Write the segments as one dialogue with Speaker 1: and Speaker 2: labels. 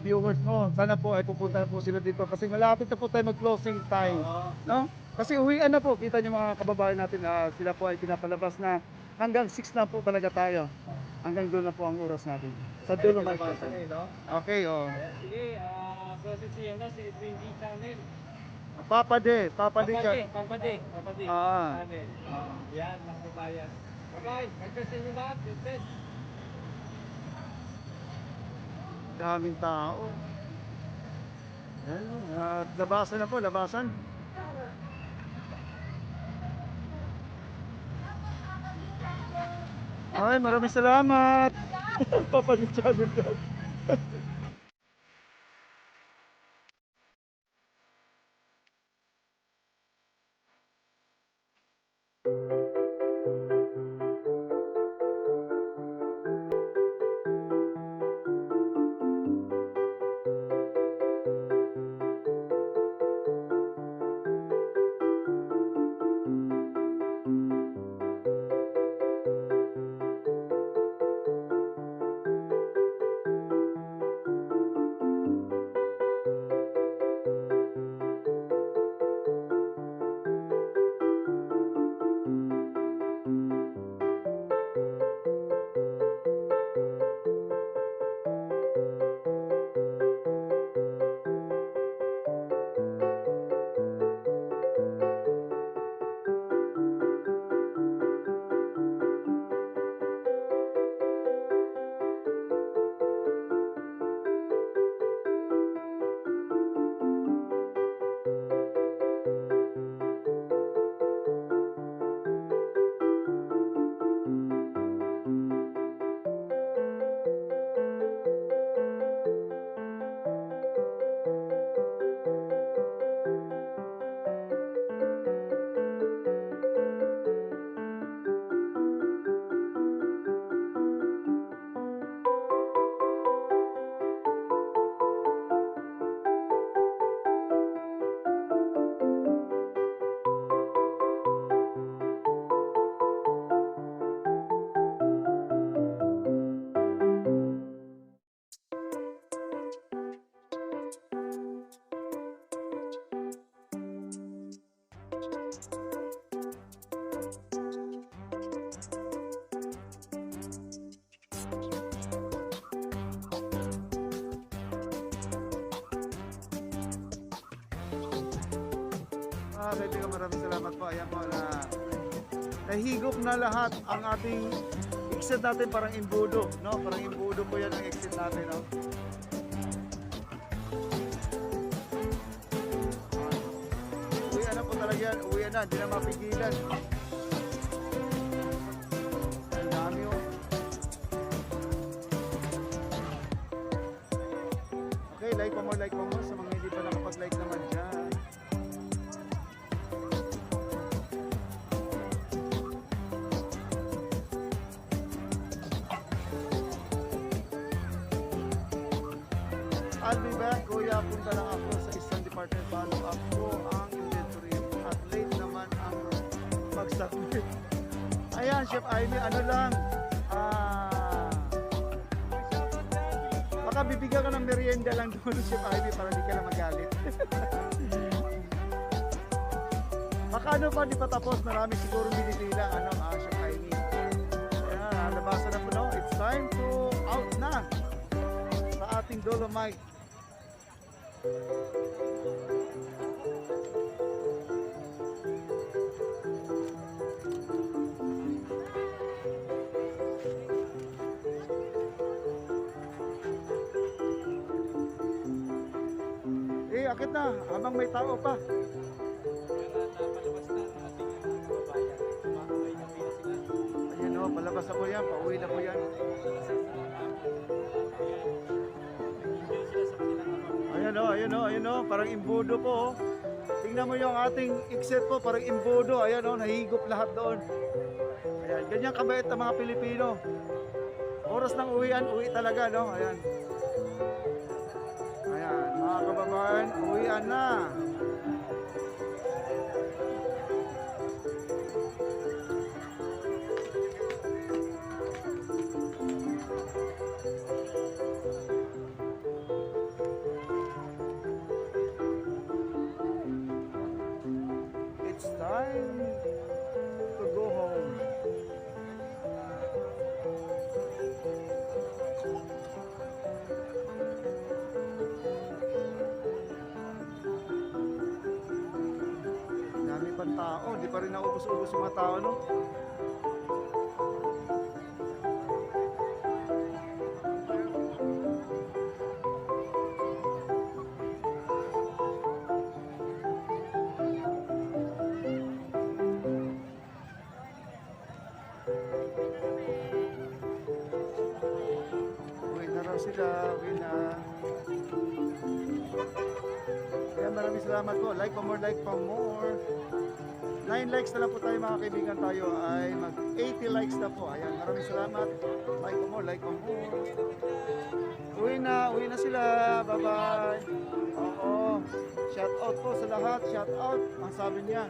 Speaker 1: viewers mo. Sana po ay pupunta po sila dito kasi malapit na po tayo mag-closing time. No? Kasi uwian na po. Kita niyo mga kababayan natin, sila po ay pinapalabas na hanggang 6 na po talaga tayo. Hanggang doon na po ang oras natin. Sa dulo may okay, oh.
Speaker 2: Sige, process yan na si Twindy Channel.
Speaker 1: Papa De ka.
Speaker 2: Papade.
Speaker 1: Ah.
Speaker 2: Channel. Yan, mga kabayan. Bye-bye. Mag-test nyo ba? Test.
Speaker 1: Daming tao. Yan, labasan na po, labasan. Ay, maraming salamat. Papa De Channel. Kaibigan, maraming salamat po. Ayan po na nahigop na lahat ang ating exit natin, parang imbudo, no? Parang imbudo po yan ang exit natin, no? Uwian na po talaga yan. Uwian na, hindi na mapigilan. Ang dami, oh. Okay, like pa mo sa mga hindi pa nakapag-like naman dyan. I'll be back, kuya. Punta lang ako sa isang department. Follow up ko ang inventory. At late naman ang mag-submit. Ayan, Chef Ivy, ano lang. Baka bibigyan ka ng merienda lang doon, Chef Ivy, para di ka na magalit. Baka ano pa, di pa tapos. Marami siguro binitila. Chef Ivy. Ayan, labasan na po, no? It's time to out na sa ating Dolomite. Akit na, habang may tao pa. Ayan o, palabas na po yan, pauwi na po yan. Ayan o, parang imbudo po. Tingnan mo yung ating exit po, parang imbudo. Ayan o, nahigop lahat doon. Ayan, ganyan kabait ang mga Pilipino. Oras ng uwian, uwi talaga, no? Ayan. Ayan, mga kababayan, uwian na. tao. Di pa rin naubos-ubos yung mga tao, no? Uwi na raw sila, uwi na. Kaya maraming salamat po. Like pa more, like pa more. 9 likes na lang po tayo mga kaibigan, tayo ay mag 80 likes na po. Ayan, maraming salamat. Like pa more, like pa more. Uwi na sila. Bye-bye. Oo. Shout out po sa lahat. Shout out. Ang sabi niya.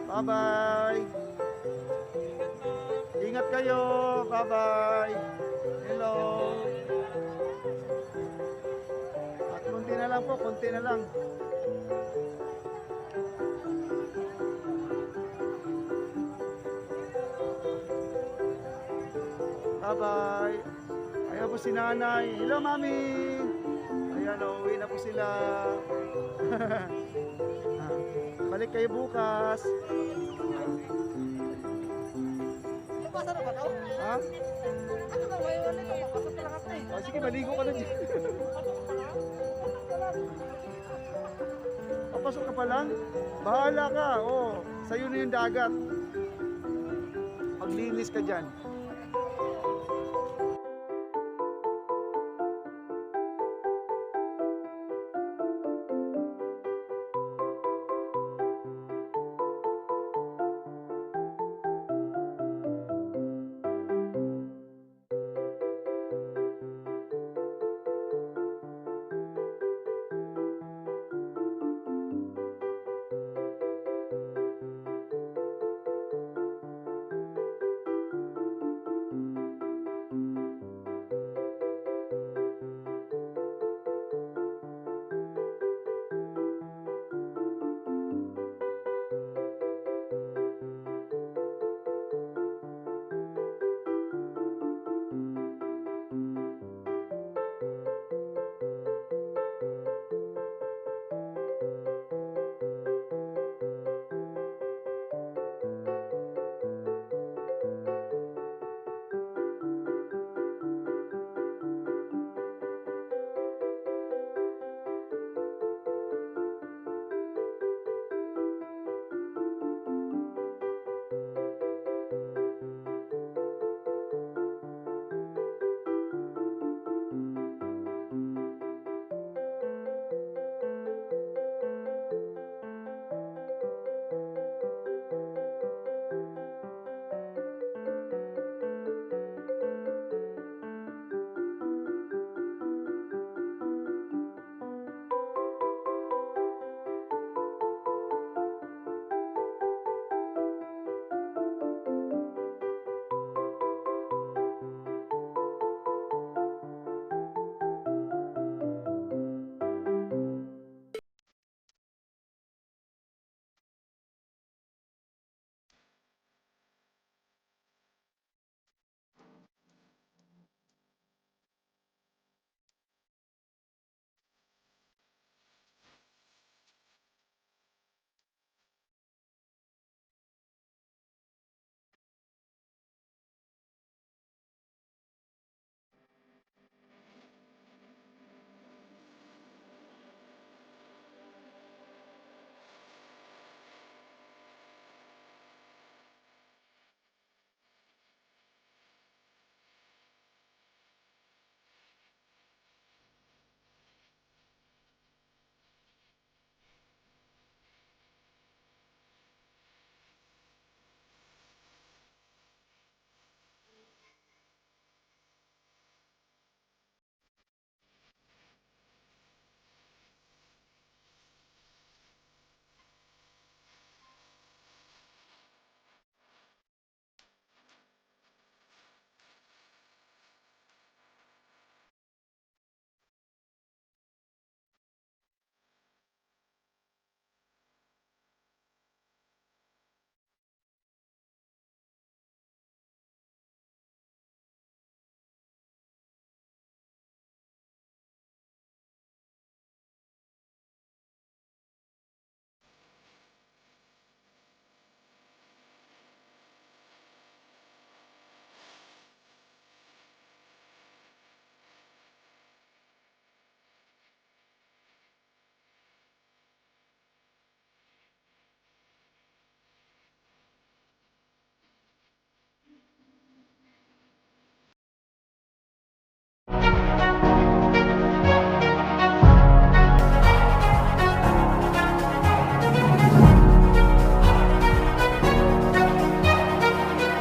Speaker 1: Bye-bye. Ingat kayo. Bye-bye. Hello. At konti na lang po, konti na lang. Bye-bye. Ayan po si nanay. Hello, mami. Ayan, uwi na po sila. Balik kayo bukas.
Speaker 2: Pasa na ba daw?
Speaker 1: Ha?
Speaker 2: Ano ba ngayon nito? Pasok na lakas na eh.
Speaker 1: Oh, sige, maligo ka na dyan. Papasok ka pa lang? Bahala ka. Oh, sa'yo na yung dagat. Maglinis ka dyan.